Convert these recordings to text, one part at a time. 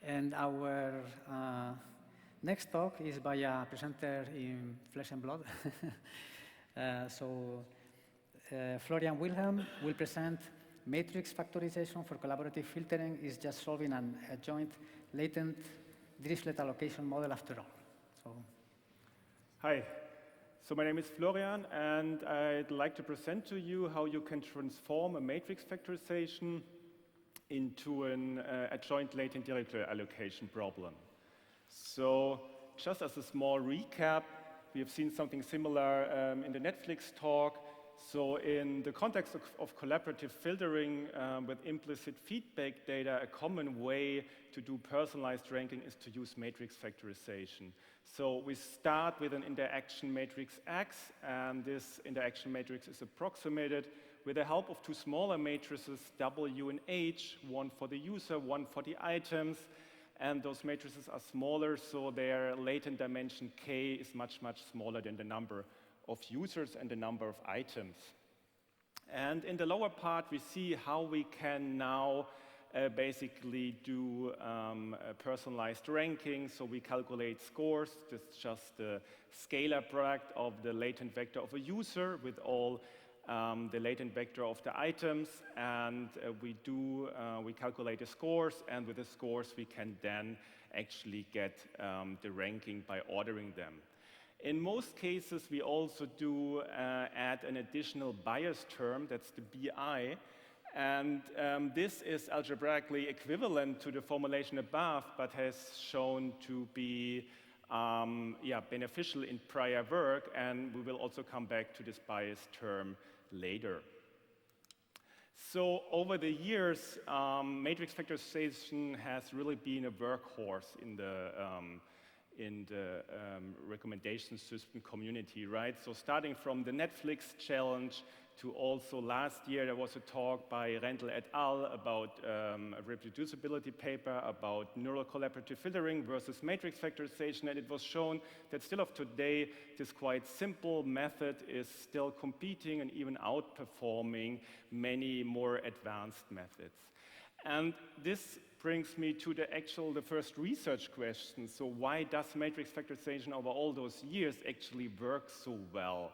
And our next talk is by a presenter in flesh and blood. Florian Wilhelm will present matrix factorization for collaborative filtering is just solving an adjoint latent Dirichlet allocation model after all. Hi, so my name is Florian, and I'd like to present to you how you can transform a matrix factorization into an adjoint latent Dirichlet allocation problem. So just as a small recap, we have seen something similar in the Netflix talk. So in the context of collaborative filtering with implicit feedback data, a common way to do personalized ranking is to use matrix factorization. So we start with an interaction matrix X, and this interaction matrix is approximated with the help of two smaller matrices, W and H, one for the user, one for the items. And those matrices are smaller, so their latent dimension K is much, much smaller than the number of users and the number of items. And in the lower part, we see how we can now basically do personalized ranking. So we calculate scores. This is just the scalar product of the latent vector of a user with all the latent vector of the items, and we calculate the scores, and with the scores we can then actually get the ranking by ordering them. In most cases, we also do add an additional bias term, that's the BI, and this is algebraically equivalent to the formulation above, but has shown to be beneficial in prior work, and we will also come back to this bias term later. So over the years, matrix factorization has really been a workhorse in the recommendation system community, right? So starting from the Netflix challenge to also last year, there was a talk by Rendel et al. About a reproducibility paper about neural collaborative filtering versus matrix factorization, and it was shown that still of today, this quite simple method is still competing and even outperforming many more advanced methods. And this brings me to the first research question. So why does matrix factorization over all those years actually work so well?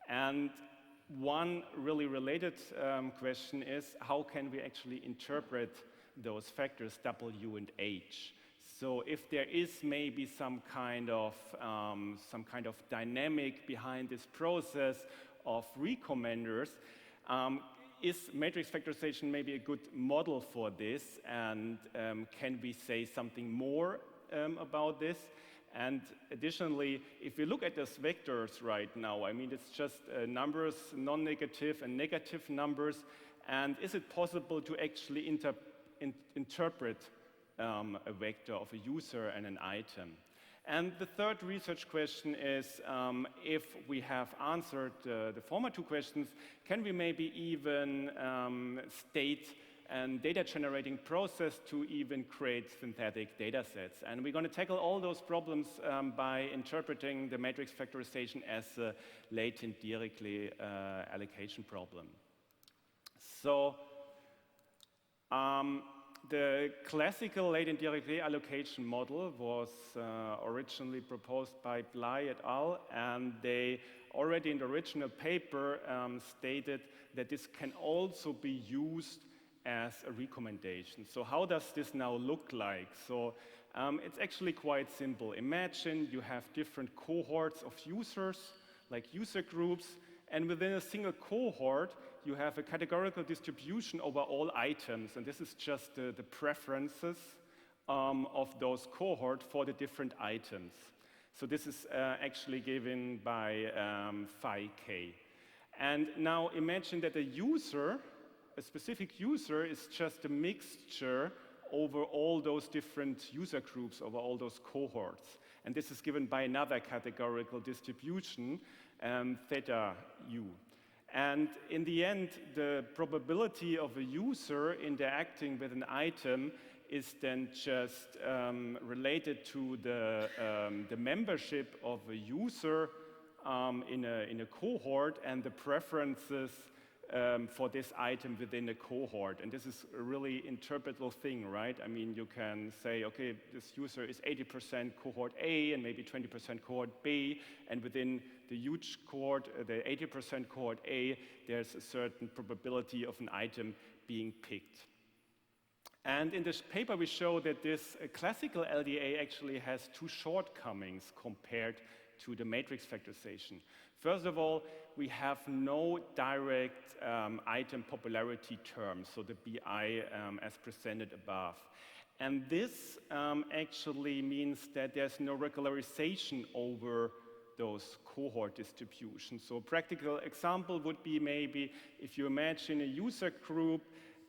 And one really related question is, how can we actually interpret those factors W and H? So if there is maybe some kind of dynamic behind this process of recommenders, is matrix factorization maybe a good model for this? And can we say something more about this? And additionally, if we look at those vectors right now, I mean, it's just numbers, non-negative and negative numbers. And is it possible to actually interpret a vector of a user and an item? And the third research question is, if we have answered the former two questions, can we maybe even state and data generating process to even create synthetic data sets? And we're going to tackle all those problems by interpreting the matrix factorization as a latent Dirichlet allocation problem. So the classical latent Dirichlet allocation model was originally proposed by Blei et al., and they already in the original paper stated that this can also be used as a recommendation. So how does this now look like? So it's actually quite simple. Imagine you have different cohorts of users, like user groups, and within a single cohort, you have a categorical distribution over all items, and this is just the preferences of those cohort for the different items. So this is actually given by phi k. And now imagine that a specific user is just a mixture over all those different user groups, over all those cohorts. And this is given by another categorical distribution, theta u. And in the end, the probability of a user interacting with an item is then just related to the membership of a user in a cohort and the preferences for this item within a cohort. And this is a really interpretable thing, right? I mean, you can say, okay, this user is 80% cohort A and maybe 20% cohort B, and within the huge cohort, the 80% cohort A, there's a certain probability of an item being picked. And in this paper, we show that this classical LDA actually has two shortcomings compared to the matrix factorization. First of all, we have no direct item popularity term, so the BI as presented above. And this actually means that there's no regularization over those cohort distributions. So a practical example would be maybe if you imagine a user group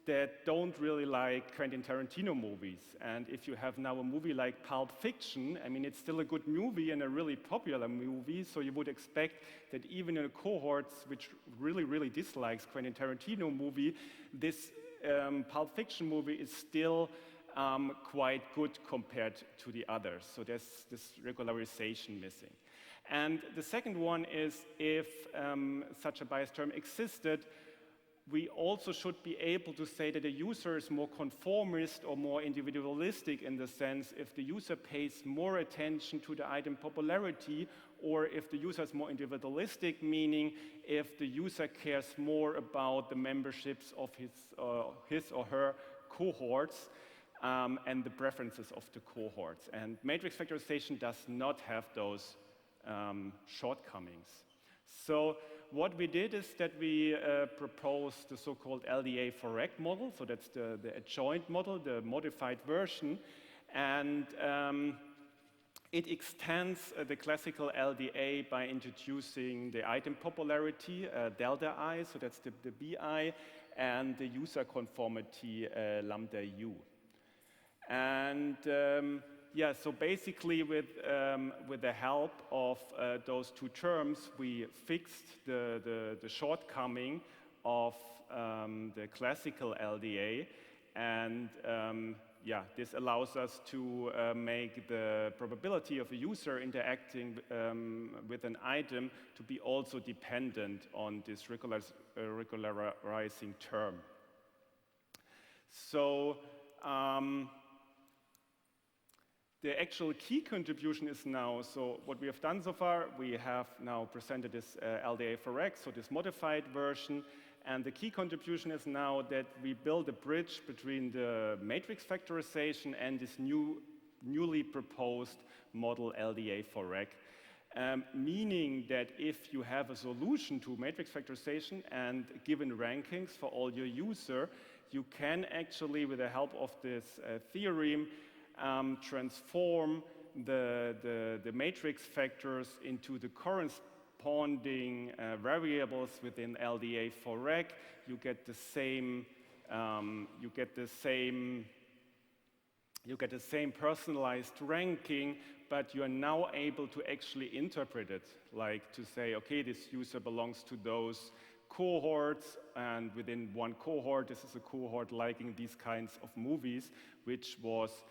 that don't really like Quentin Tarantino movies. And if you have now a movie like Pulp Fiction, I mean, it's still a good movie and a really popular movie, so you would expect that even in a cohort which really dislikes Quentin Tarantino movie, this Pulp Fiction movie is still quite good compared to the others. So there's this regularization missing. And the second one is if such a bias term existed, we also should be able to say that a user is more conformist or more individualistic in the sense if the user pays more attention to the item popularity, or if the user is more individualistic, meaning if the user cares more about the memberships of his or her cohorts and the preferences of the cohorts. And matrix factorization does not have those shortcomings. So what we did is that we proposed the so-called LDA for REC model, so that's the adjoint model, the modified version, and it extends the classical LDA by introducing the item popularity, delta I, so that's the BI, and the user conformity, lambda U. And yeah, so basically with the help of those two terms, we fixed the shortcoming of the classical LDA, and yeah, this allows us to make the probability of a user interacting with an item to be also dependent on this regularizing term. So the actual key contribution is now, so what we have done so far, we have now presented this LDA for REC, so this modified version, and the key contribution is now that we build a bridge between the matrix factorization and this newly proposed model LDA for REC, meaning that if you have a solution to matrix factorization and given rankings for all your user, you can actually, with the help of this theorem, transform the matrix factors into the corresponding variables within LDA for REC. You get the same personalized ranking, but you are now able to actually interpret it, like to say, okay, this user belongs to those cohorts, and within one cohort, this is a cohort liking these kinds of movies, which was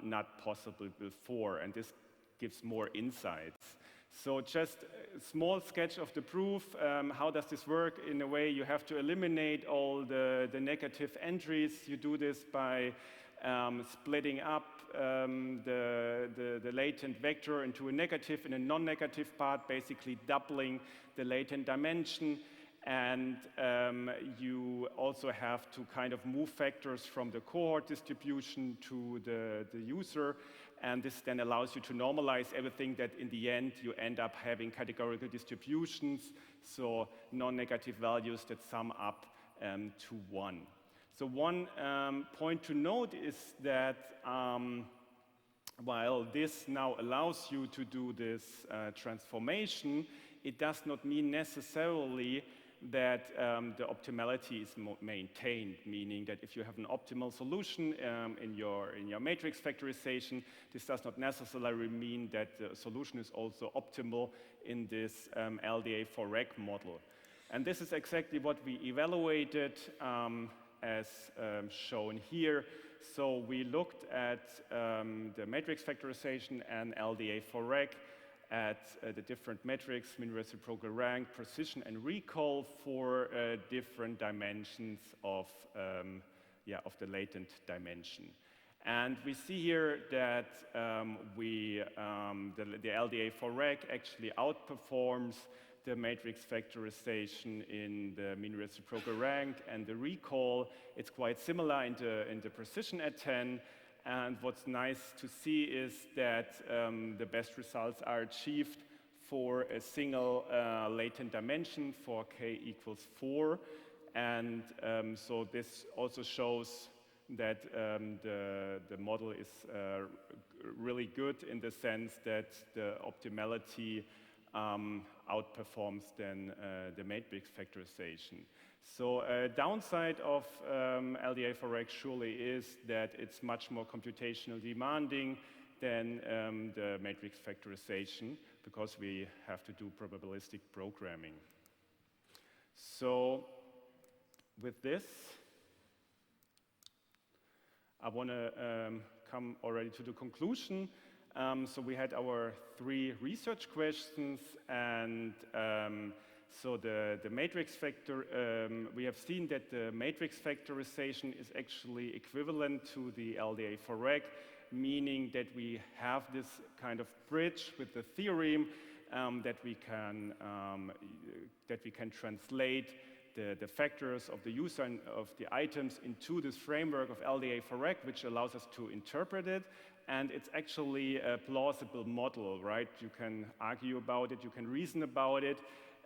not possible before, and this gives more insights. So just a small sketch of the proof. How does this work? In a way, you have to eliminate all the negative entries. You do this by splitting up the latent vector into a negative and a non-negative part, basically doubling the latent dimension. And you also have to kind of move factors from the cohort distribution to the user, and this then allows you to normalize everything that in the end you end up having categorical distributions, so non-negative values that sum up to 1. So one point to note is that while this now allows you to do this transformation, it does not mean necessarily that the optimality is maintained, meaning that if you have an optimal solution in your matrix factorization, this does not necessarily mean that the solution is also optimal in this LDA for REC model. And this is exactly what we evaluated as shown here. So we looked at the matrix factorization and LDA for REC at the different metrics, mean reciprocal rank, precision, and recall for different dimensions of the latent dimension. And we see here that the LDA for rec actually outperforms the matrix factorization in the mean reciprocal rank and the recall. It's quite similar in the precision at 10. And what's nice to see is that the best results are achieved for a single latent dimension for k equals 4. And so this also shows that the model is really good in the sense that the optimality outperforms then the matrix factorization. So a downside of LDA for rec surely is that it's much more computationally demanding than the matrix factorization, because we have to do probabilistic programming. So with this, I want to come already to the conclusion. So we had our 3 research questions, and so the matrix factor, we have seen that the matrix factorization is actually equivalent to the LDA for rec, meaning that we have this kind of bridge with the theorem that we can translate the factors of the user and of the items into this framework of LDA for rec, which allows us to interpret it. And it's actually a plausible model, right? You can argue about it, you can reason about it,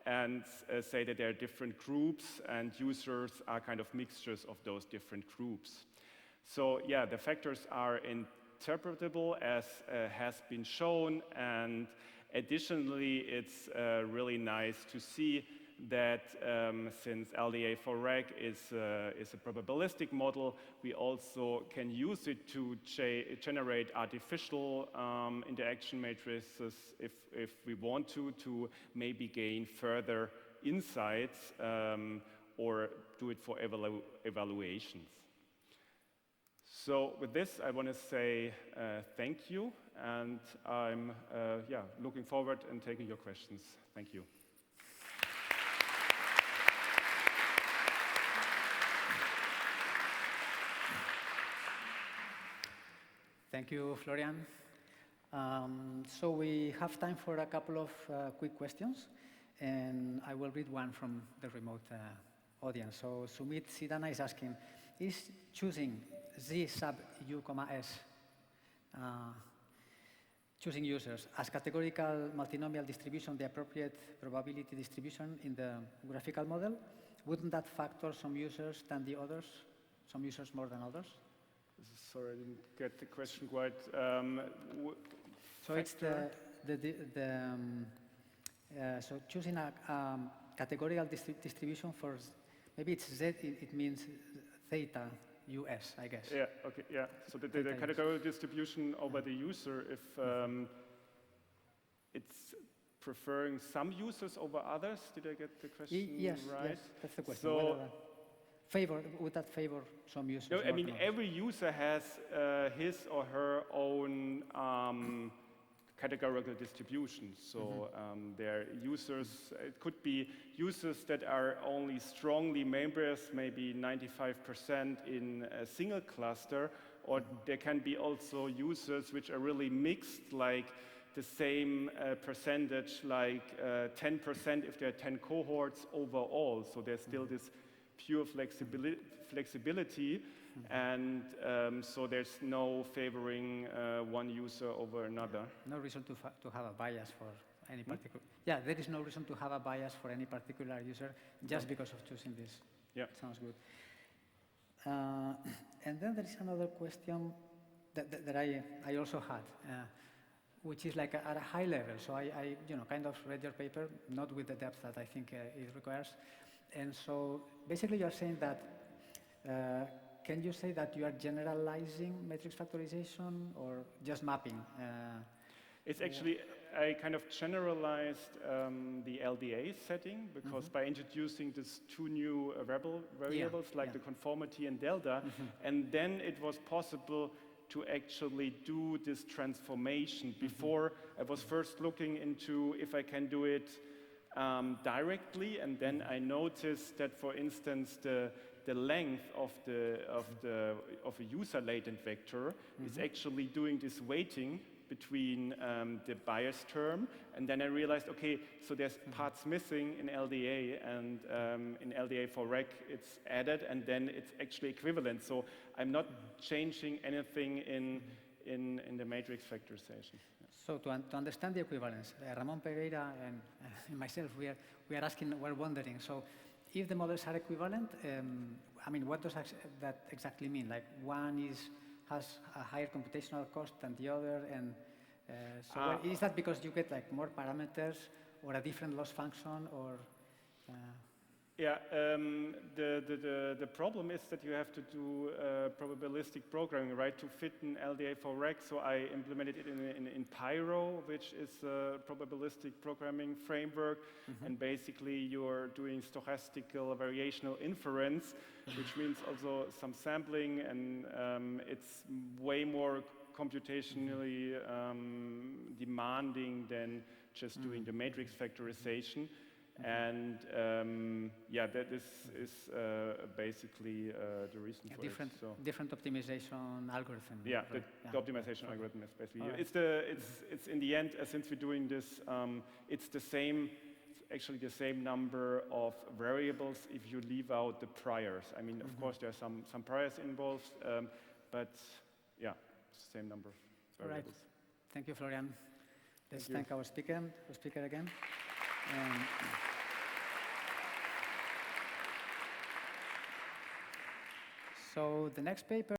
and say that there are different groups, and users are kind of mixtures of those different groups. So yeah, the factors are interpretable, as has been shown, and additionally, it's really nice to see that since LDA for rec is a probabilistic model, we also can use it to generate artificial interaction matrices if we want to maybe gain further insights or do it for evaluations. So with this, I want to say thank you, and I'm looking forward and taking your questions. Thank you. Thank you, Florian. So we have time for a couple of quick questions, and I will read one from the remote audience. So Sumit Sidana is asking, is choosing Z sub U, S, choosing users as categorical multinomial distribution the appropriate probability distribution in the graphical model? Wouldn't that factor some users than the others, some users more than others? Sorry, I didn't get the question quite. So it's so choosing a categorical distribution for, maybe it's Z, it means theta US, I guess. Yeah, okay, yeah. So the categorical distribution over the user, if it's preferring some users over others, did I get the question yes, right? Yes, that's the question. So, would that favor some users? No, I mean, every user has his or her own categorical distribution. So there are users, it could be users that are only strongly members, maybe 95% in a single cluster, or there can be also users which are really mixed, like the same percentage, like 10% if there are 10 cohorts overall. So there's still this pure flexibility, and so there's no favoring one user over another. No reason to have a bias for any particular. Yeah, there is no reason to have a bias for any particular user just because of choosing this. Yeah, sounds good. And then there is another question that I also had, which is like at a high level. So I kind of read your paper, not with the depth that I think it requires. And so basically you're saying that, can you say that you are generalizing matrix factorization or just mapping? It's actually, I kind of generalized the LDA setting, because by introducing these 2 new variables like the conformity and delta, and then it was possible to actually do this transformation. Before, I was first looking into if I can do it directly, and then I noticed that, for instance, the length of a user latent vector is actually doing this weighting between the bias term, and then I realized, okay, so there's parts missing in LDA, and in LDA for rec it's added, and then it's actually equivalent. So I'm not changing anything in the matrix factorization. So to understand the equivalence, Ramon Pereira and myself, we're wondering, so if the models are equivalent, I mean, what does that exactly mean? Like one has a higher computational cost than the other, and so is that because you get like more parameters or a different loss function, or? Yeah, the problem is that you have to do probabilistic programming, right, to fit an LDA for rec. So I implemented it in Pyro, which is a probabilistic programming framework, and basically you're doing stochastical variational inference, which means also some sampling, and it's way more computationally demanding than just doing the matrix factorization. And yeah, that is basically the reason for different, it. So different optimization algorithm. yeah, right? the optimization algorithm is basically. Right. It's in the end, since we're doing this, it's the same. It's actually the same number of variables if you leave out the priors. I mean, of course, there are some priors involved, but yeah, it's the same number of variables. All right. Thank you, Florian. Let's thank our speaker again. So the next paper